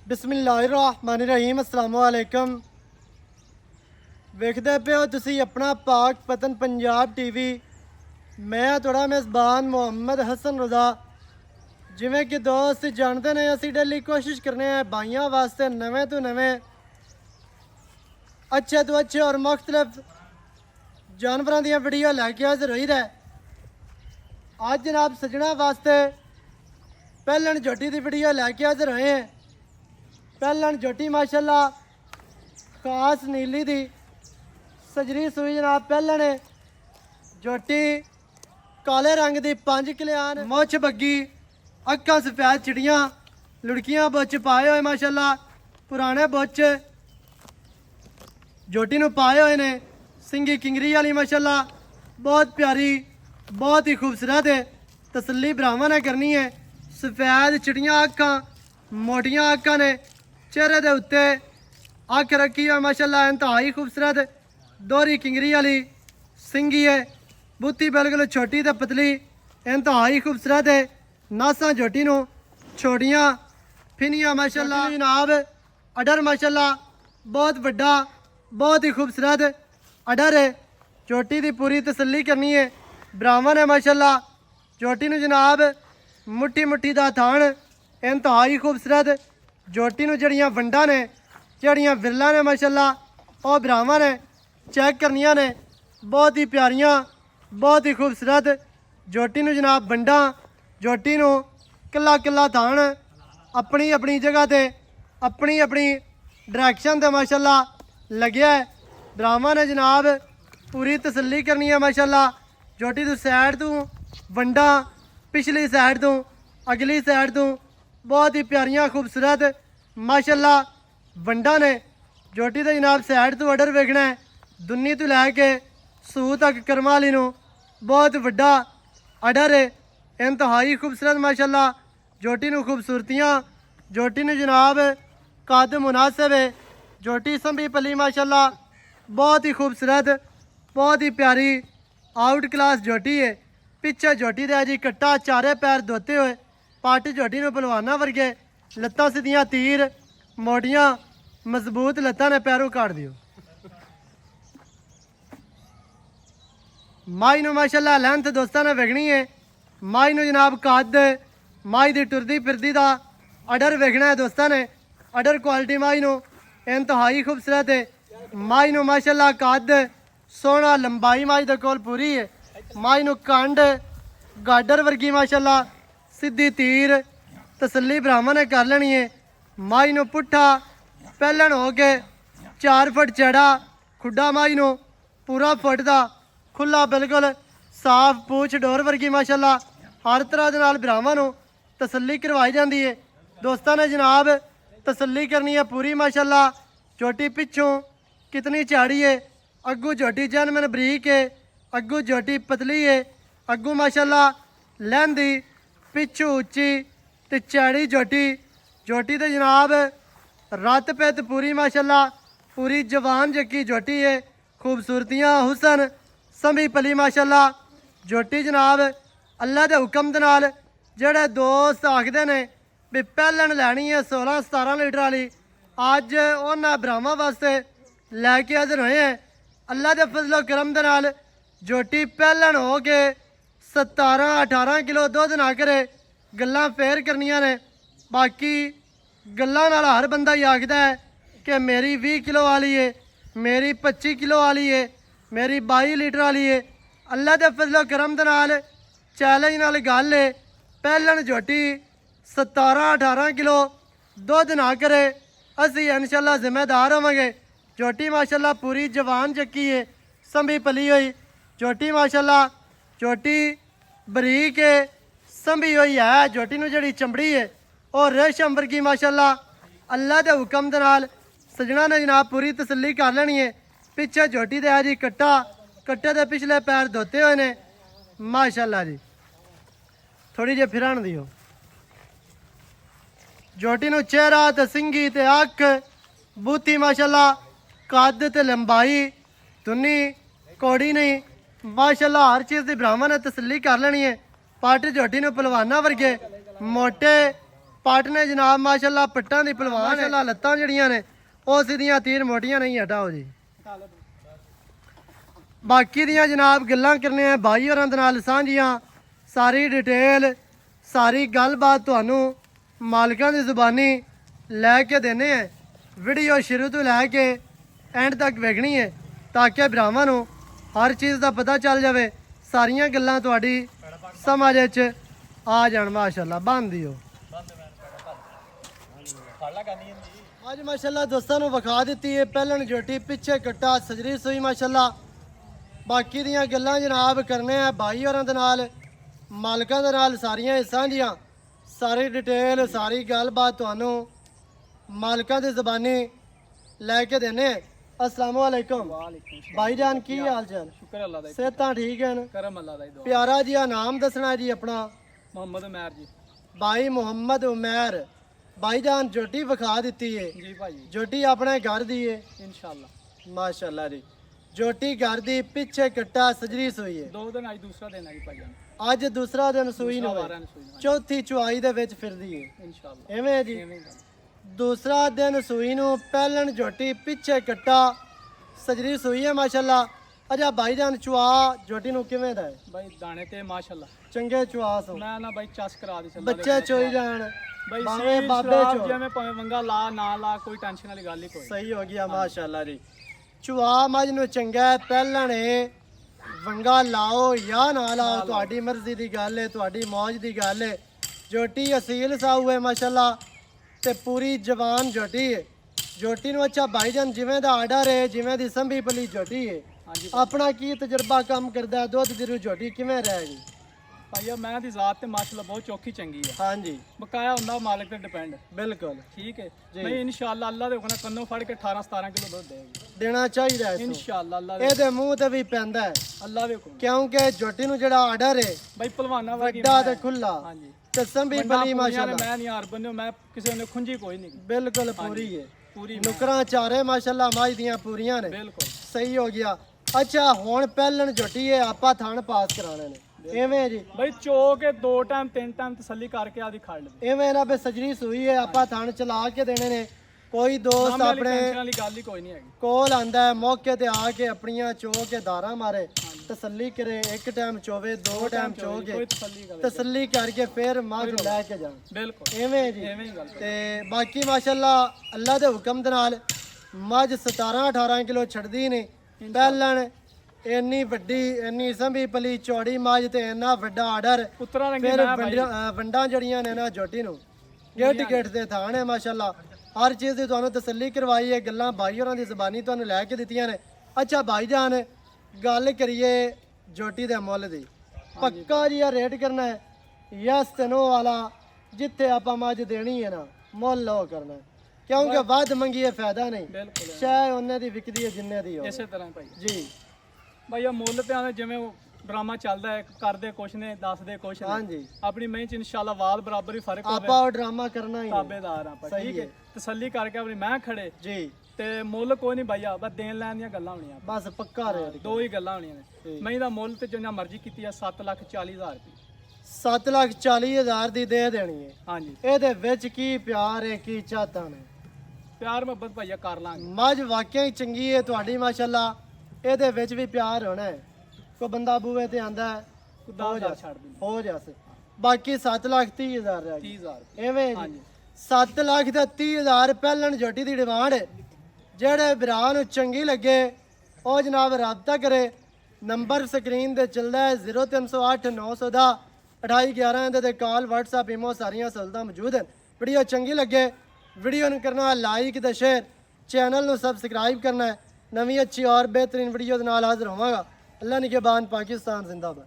बिस्मिल्लाहिर्रहमानिर्रहीम अस्सलामु अलैकुम। ਵੇਖਦੇ ਪਿਓ ਤੁਸੀਂ ਆਪਣਾ ਪਾਕ ਪਤਨ ਪੰਜਾਬ ਟੀਵੀ। ਮੈਂ ਤੁਹਾਡਾ ਮੇਜ਼ਬਾਨ ਮੁਹੰਮਦ ਹਸਨ ਰਜ਼ਾ। ਜਿਵੇਂ ਕਿ ਦੋਸਤ ਜਾਣਦੇ ਨੇ ਅਸੀਂ ਡੇਲੀ ਕੋਸ਼ਿਸ਼ ਕਰਨੇ ਆ ਭਾਈਆਂ ਵਾਸਤੇ ਨਵੇਂ ਤੋਂ ਨਵੇਂ अच्छे तो अच्छे और मुख्तलिफ जानवरों दी वीडियो लैके हाजिर होई दा। आज जनाब सजना वास्ते पहलन झोटी की वीडियो लैके हाजिर होए हैं। पहलन झोटी माशाल्लाह खास नीली दी सजरी सूई जनाब पहलन है। झोटी काले रंग की 5 कल्याण मुछ बग्गी अक्खां सफेद चिड़ियाँ लुड़कियां बुच पाए हुए माशाल्लाह पुराने बुच झोटी नूं पाए हुए ने। सिंगी किंगरी वाली माशाल्लाह बहुत प्यारी बहुत ही खूबसूरत है। तसल्ली भरावां ने करनी है। सफेद चिड़ियाँ अक्खां मोटियां अक्खां ने चेहरे दे उत्ते अख रखी है माशाल्लाह इंतहाई खूबसूरत दोहरी किंगरी वाली सिंगी है। बुत्ती बिल्कुल छोटी ते पतली इंतहाई खूबसूरत है। नासां झोटी नूं छोटियां फिनियां माशाल्लाह जनाब। अडर माशाल्लाह बहुत वड्डा बहुत ही खूबसूरत अडर है। झोटी की पूरी तसल्ली करनी है भरावां ने माशाल्लाह। झोटी नूं जनाब मुट्ठी मुट्ठी दा थान इंतहाई खूबसूरत। झोटी नूं जड़ियां वंडां ने जड़ियां विरलां ने माशाल्लाह और भरावां ने चेक करनियां ने बहुत ही प्यारियां बहुत ही खूबसूरत। झोटी नूं जनाब वंडां झोटी नूं कल्ला कल्ला थान अपनी अपनी जगह ते अपनी अपनी डायरैक्शन ते माशाल्लाह लग्या है। भरावां ने जनाब पूरी तसल्ली करनी है माशाल्लाह। झोटी तो सैड तो वंडा पिछली सैड तो अगली सैड तो बहुत ही प्यारियां खूबसूरत माशाल्लाह वंडा ने। झोटी तो जनाब सैड तो अडर वेखना है दुन्नी तो लैके सूह तक करम वाली नूं बहुत वड्डा अडर है इंतहाई खूबसूरत माशाल्लाह। झोटी नूं खूबसूरतियां झोटी नूं जनाब कद मुनासिब है। झोटी संभी पली माशाल्लाह बहुत ही खूबसूरत बहुत ही प्यारी आउट क्लास झोटी है। पिछे झोटी दे जी कट्टा चारे पैर धोते हुए पट झोटी नूं पलवाना वर्गे लत्तां सीधियां तीर मोटियां मजबूत लत्तां ने पैरों काट दियो। माई नूं माशाल्लाह लेंथ दोस्तां ने वेखनी है। माई नूं जनाब कद माई दी टुरदी फिरदी दा अडर वेखना है दोस्तां ने। अडर क्वालिटी माई नूं इंतहाई खूबसूरत है। माई नूं माशाल्लाह कद सोहना लंबाई माई दे कोल पूरी है। माई नूं कंड गाडर वर्गी माशाल्लाह सीधी तीर तसल्ली भरावां ने कर लेनी है। माई नूं पुट्ठा पहलन हो के 4 फुट चढ़ा खुड्डा माई नूं पूरा फुट दा खुला बिल्कुल साफ पूछ डोर वर्गी माशाल्लाह हर तरह दे नाल भरावां नूं तसल्ली करवाई जाती है। दोस्तां ने जनाब तसल्ली करनी है पूरी माशाल्लाह। झोटी पिछों कितनी चाड़ी है अग्गू झोटी जनमन बरीक है अग्गू झोटी पतली है अग्गू माशाल्लाह लहंदी पिछू उच्ची ते चाड़ी झोटी। झोटी तो जनाब रत पित पूरी माशाल्लाह पूरी जवान जक्की झोटी है। खूबसूरतियाँ हुसन संभी पली माशाल्लाह। झोटी जनाब अल्लाह के हुक्म दे नाल जेड़े दोस्त आखते ने भी पहलन लैनी है 16-17 लीटर वाली अज उन्होंने भरावां वास्ते लैके हाजिर होए हैं। अल्लाह के फजलो करम दे नाल झोटी पहलन हो के 17-18 किलो दुध ना करे गल्लां फेर करनियां ने। बाकी गल्लां नाल हर बंदा ही आखदा है कि मेरी 20 किलो वाली है मेरी 25 किलो वाली है मेरी 22 लीटर वाली है। अल्लाह के फजलो करम दे नाल चैलेंज नाल गल है पहलन झोटी 17-18 किलो दुध ना करे असी इंशाल्लाह जिम्मेदार होवांगे। झोटी माशाल्लाह पूरी जवान चक्की है संभी पली हुई झोटी माशाल्लाह। झोटी बरीक है संभी हुई है। झोटी नूं जिहड़ी चमड़ी है और रेशम वर्गी माशाल्लाह अल्लाह के हुक्म दे नाल सजना ने जनाब पूरी तसल्ली कर लेनी है। पिछे झोटी दे जी कट्टा कट्टे दे पिछले पैर धोते हुए ने माशाल्लाह जी। थोड़ी जी फिरान दियो। झोटी नूं चेहरा ते सिंगी ते अख बूथी माशाल्लाह कद ते लंबाई तुन्नी कौड़ी नहीं माशाल्लाह हर चीज़ की भरावां ने तसल्ली कर लेनी है। पट झोटी नूं पलवाना वर्गे मोटे ਪੱਟ ਨੇ ਜਨਾਬ ਮਾਸ਼ਾਅੱਲਾ ਪੱਟਾਂ ਦੀ ਪਹਿਲਵਾਨ ਮਾਸ਼ਾਅੱਲਾ ਲੱਤਾਂ ਜਿਹੜੀਆਂ ਨੇ ਉਹ ਸਿੱਧੀਆਂ ਤੀਰ ਮੋਟੀਆਂ ਨਹੀਂ ਹਟਾਓ ਜੀ ਬਾਕੀ ਦੀਆਂ ਜਨਾਬ ਗੱਲਾਂ ਕਰਨੇ ਆ ਬਾਈ ਹੋਰਾਂ ਦੇ ਨਾਲ ਸਾਂਝੀਆਂ ਸਾਰੀ ਡਿਟੇਲ ਸਾਰੀ ਗੱਲਬਾਤ ਤੁਹਾਨੂੰ ਮਾਲਕਾਂ ਦੀ ਜ਼ੁਬਾਨੀ ਲੈ ਕੇ ਦੇਣੇ ਆ ਵੀਡੀਓ ਸ਼ੁਰੂ ਤੋਂ ਲੈ ਕੇ ਐਂਡ ਤੱਕ ਵੇਖਣੀ ਹੈ ਤਾਂ ਕਿ ਭਰਾਵਾਂ ਨੂੰ ਹਰ ਚੀਜ਼ ਦਾ ਪਤਾ ਚੱਲ ਜਾਵੇ ਸਾਰੀਆਂ ਗੱਲਾਂ ਤੁਹਾਡੀ ਸਮਝ ਵਿੱਚ ਆ ਜਾਣ ਮਾਸ਼ਾਅੱਲਾ ਬੰਦ ਦਿਓ ਅੱਜ ਮਾਸ਼ਾਅੱਲਾ ਦੋਸਤਾਂ ਨੂੰ ਵਿਖਾ ਦਿੱਤੀ ਹੈ ਪਹਿਲਣ ਜੋਟੀ ਪਿੱਛੇ ਕੱਟਾ ਸਜਰੀ ਸੂਈ ਮਾਸ਼ਾਅੱਲਾ ਬਾਕੀ ਦੀਆਂ ਗੱਲਾਂ ਜਨਾਬ ਕਰਨੇ ਆ ਭਾਈ ਹੋਰਾਂ ਦੇ ਨਾਲ ਮਾਲਕਾਂ ਦੇ ਨਾਲ ਸਾਰੀਆਂ ਸਾਂਝੀਆਂ ਸਾਰੀ ਡਿਟੇਲ ਸਾਰੀ ਗੱਲਬਾਤ ਤੁਹਾਨੂੰ ਮਾਲਕਾਂ ਦੀ ਜ਼ਬਾਨੀ ਲੈ ਕੇ ਦੇਣੇ अस्सलाम वालेकुम भाईजान की हाल चाल शुक्र अल्लाह दा सेहतां ठीक हैं करम अल्लाह दा दुआ प्यारा जी नाम दसना जी अपना मोहम्मद उमैर जी भाई मोहम्मद उमैर भाईजान जोटी विखा दी है जी भाई जोटी अपने घर दी है इंशाल्लाह माशाल्लाह जी जोटी घर दी पीछे कट्टा सजरी सोई है 2 दिन आज दूसरा दिन है भाईजान आज दूसरा दिन सूई न होवे चौथी चुआई दे विच फिरदी है इंशाल्लाह एवें जी दूसरा दिन सूई नूं पहलन जोटी पीछे कट्टा सजरी सूई है माशाल्लाह अच्छा भाईजान चुआ जोटी नूं किवें दा है भाई दाने ते माशाल्लाह चंगे चुआ सो मैं ना भाई चस करा दी चल बच्चे चोई जान भाई भावें बाबे चो जिवें भावें वंगा ला ना ला कोई टेंशन वाली गल ही कोई सही हो गया माशाल्लाह जी चुआ मज नूं चंगा है पहलन वंगा लाओ या ना लाओ तुहाडी मर्जी दी गल है तुहाडी मौज दी गल है जोटी असील साऊ है माशाल्लाह ते पूरी जवान जोटी है जोटी नूं अच्छा भाईजान जिवें दा आर्डर है जिवें दी संभी पली जोटी है हां जी अपना की तजर्बा काम करदा है दुध दी जोटी किवें रहेगी भाई मैं दी जात ते माशाल्लाह बहुत चौखी चंगी है हां जी बकाया हुंदा मालिक ते डिपेंड बिल्कुल ठीक है भाई इंशाल्लाह अल्लाह दे हुकम कन्नों फड़ के 18 17 किलो दुध देगी देना चाहिए है इंशाल्लाह अल्लाह दे ਇਹਦੇ ਮੂੰਹ ਤੇ ਵੀ ਪੈਂਦਾ ਹੈ अल्लाह दे हुकम ਕਿਉਂਕਿ ਜੋਟੀ ਨੂੰ ਜਿਹੜਾ ਆਰਡਰ ਹੈ भाई पहलवाना वाली ਵੱਡਾ ਤੇ ਖੁੱਲਾ हां जी ਤੇ ਸੰਭੀ ਬਲੀ ਮਾਸ਼ਾਅੱਲਾ मैं नहीं हार बन्नो मैं किसी ने खुंजी कोई नहीं ਬਿਲਕੁਲ ਪੂਰੀ ਹੈ पूरी ਨੁਕਰਾਂ ਚਾਰੇ ਮਾਸ਼ਾਅੱਲਾ ਮਾਝ ਦੀਆਂ ਪੂਰੀਆਂ ਨੇ बिल्कुल ਸਹੀ ਹੋ ਗਿਆ ਅੱਛਾ ਹੁਣ ਪਹਿਲਣ ਜੋਟੀ ਹੈ ਆਪਾਂ ਥਣ ਪਾਸ ਕਰਾਣੇ ਨੇ ਐਵੇਂ ਜੀ भाई चो के 2 टाइम 3 टाइम तसल्ली करके आदि खाड़ ले ਐਵੇਂ ਨਾ ਬੇ ਸਜਰੀ ਸੂਈ ਹੈ ਆਪਾਂ ਥਣ ਚਲਾ ਕੇ ਦੇਣੇ ਨੇ ਕੋਈ ਦੋਸਤ ਆਪਣੇ टेंशन वाली गल ही कोई नहीं हैगी ਕੋਲ ਆਂਦਾ ਹੈ ਮੌਕੇ ਤੇ ਆ ਕੇ ਆਪਣੀਆਂ ਚੋ ਕੇ ਦਾਰਾ ਮਾਰੇ ਤਸੱਲੀ ਕਰੇ ਇੱਕ ਟਾਈਮ ਚੋਵੇ 2 ਟਾਈਮ ਚੋ कोई ਕੇ तसल्ली कर ਤਸੱਲੀ ਕਰਕੇ ਫਿਰ ਮੱਝ ਲੈ ਕੇ ਜਾਣ बिल्कुल ਐਵੇਂ ਜੀ एवें ही गल ਤੇ ਬਾਕੀ ਮਾਸ਼ਾਅੱਲਾ ਅੱਲਾ ਦੇ ਹੁਕਮ ਦੇ ਨਾਲ ਮੱਝ 17 18 ਕਿਲੋ ਛੱਡਦੀ ਨੇ ਪਹਿਲਣ ਇੰਨੀ ਵੱਡੀ ਇੰਨੀ ਸੰਭੀ ਪਲੀ ਚੌੜੀ ਮੱਝ ਤੇ ਇੰਨਾ ਵੱਡਾ ਆਰਡਰ पुत्रा रंगी ਫਿਰ मैं ਵੰਡਾਂ ਜਿਹੜੀਆਂ ਨੇ ਨਾ ਜੋਟੀ ਨੂੰ ਗੇਟ ਗੇਟ ਦੇ ਥਾਣ ਹੈ ਮਾਸ਼ਾਅੱਲਾ ਹਰ ਚੀਜ਼ ਦੀ ਤੁਹਾਨੂੰ ਤਸੱਲੀ ਕਰਵਾਈ ਹੈ ਗੱਲਾਂ ਭਾਈ ਹੋਰਾਂ ਦੀ ਜ਼ਬਾਨੀ ਤੁਹਾਨੂੰ ਲੈ ਕੇ ਦਿੱਤੀਆਂ ਨੇ ਅੱਛਾ ਭਾਈਜਾਨ ਗੱਲ ਕਰੀਏ ਜੋਟੀ ਦੇ ਮੁੱਲ ਦੀ ਪੱਕਾ ਜੀ ਆ ਰੇਟ ਕਰਨਾ ਹੈ ਯਸ ਤਨੋ ਵਾਲਾ ਜਿੱਥੇ ਆਪਾਂ ਮੱਝ ਦੇਣੀ ਹੈ ਨਾ ਮੁੱਲ ਲੋ ਕਰਨਾ ਹੈ। ਕਿਉਂਕਿ ਵੱਧ ਮੰਗੀਏ ਫਾਇਦਾ ਨਹੀਂ बिल्कुल ਸ਼ਾਇਦ ਉਹਨੇ ਦੀ ਵਿਕਦੀ ਹੈ ਜਿੰਨੇ ਦੀ ਹੋ इसे तरह भाई ਜੀ भाई ये मुੱਲ ਤੇ ਆਵੇਂ ਜਿਵੇਂ ਉਹ ਡਰਾਮਾ ਚੱਲਦਾ ਹੈ ਕਰਦੇ ਕੁਛ ਨੇ ਦੱਸਦੇ ਕੁਛ ਨੇ ਹਾਂਜੀ ਆਪਣੀ ਮਹੀਂ ਚ ਇਨਸ਼ਾਅੱਲਾ ਵਾਲ ਬਰਾਬਰ ਹੀ ਫਰਕ ਹੋਵੇ ਆਪਾਂ ਉਹ ਡਰਾਮਾ ਕਰਨਾ ਹੀ ਨਹੀਂ। ਤਾਬੇਦਾਰ ਆਪਾਂ ਸਹੀ ਠੀਕ ਹੈ ਤਸੱਲੀ ਕਰਕੇ ਆਪਣੀ ਮੈਂ ਖੜੇ ਜੀ ਤੇ ਮੁੱਲ ਕੋਈ ਨਹੀਂ ਭਾਈਆ ਬਸ ਦੇਣ ਲੈਣ ਦੀਆਂ ਗੱਲਾਂ ਹੋਣੀਆਂ ਬਸ ਪੱਕਾ ਰੇਟ ਦੋ ਹੀ ਗੱਲਾਂ ਹੋਣੀਆਂ ਨੇ ਮਹੀਂ ਦਾ ਮੁੱਲ ਤੇ ਜਿੰਨਾ ਮਰਜ਼ੀ ਕੀਤੀ ਆ 7,40,000 ਰੁਪਏ 7,40,000 ਦੀ ਦੇ ਦੇਣੀ ਹੈ ਹਾਂਜੀ ਇਹਦੇ ਵਿੱਚ ਕੀ ਪਿਆਰ ਹੈ ਕੀ ਚਾਹਤਾਂ ਨੇ ਪਿਆਰ ਮੁਹੱਬਤ ਭਾਈਆ ਕਰ ਲਾਂਗੇ ਮੱਝ ਵਾਕਿਆ ਹੀ ਚੰਗੀ ਹੈ ਤੁਹਾਡੀ ਮਾਸ਼ਾਅੱਲਾ ਇਹਦੇ ਵਿੱਚ ਵੀ ਪਿਆਰ ਹੋਣਾ ਹੈ ਕੋਈ ਬੰਦਾ ਬੂਵੇ ਤੇ ਆਂਦਾ ਹੈ ਖੁਦਾ ਦਾ ਛੱਡ ਦੇ ਹੋ ਜਾਸੇ ਬਾਕੀ 7,30,000 ਰਹਿ ਗਈ 30,000 ਐਵੇਂ ਜੀ ਹਾਂਜੀ 7,30,000 ਪਹਿਲਣ ਜੋਟੀ ਦੀ ਡਿਮਾਂਡ ਹੈ। ਜਿਹੜੇ ਭਰਾ ਨੂੰ ਚੰਗੀ ਲੱਗੇ ਉਹ ਜਨਾਬ ਰਾਬਤਾ ਕਰੇ ਨੰਬਰ ਸਕਰੀਨ ਤੇ ਚੱਲਦਾ ਹੈ 0308 900 ਦਾ 2811 ਇਹਦੇ ਤੇ ਕਾਲ WhatsApp ਇਮੋ ਸਾਰੀਆਂ ਸਹੂਲਤਾਂ ਮੌਜੂਦ ਹਨ। ਵੀਡੀਓ ਚੰਗੀ ਲੱਗੇ ਵੀਡੀਓ ਨੂੰ ਕਰਨਾ ਲਾਈਕ ਤੇ ਸ਼ੇਅਰ ਚੈਨਲ ਨੂੰ ਸਬਸਕ੍ਰਾਈਬ ਕਰਨਾ ਹੈ। ਨਵੀਂ ਅੱਛੀ ਔਰ ਬਿਹਤਰੀਨ ਵੀਡੀਓ ਦੇ ਨਾਲ ਹਾਜ਼ਰ ਹੋਵਾਂਗਾ। ਅੱਲਾ ਨਿਗਹਿਬਾਨ ਪਾਕਿਸਤਾਨ ਜ਼ਿੰਦਾਬਾਦ।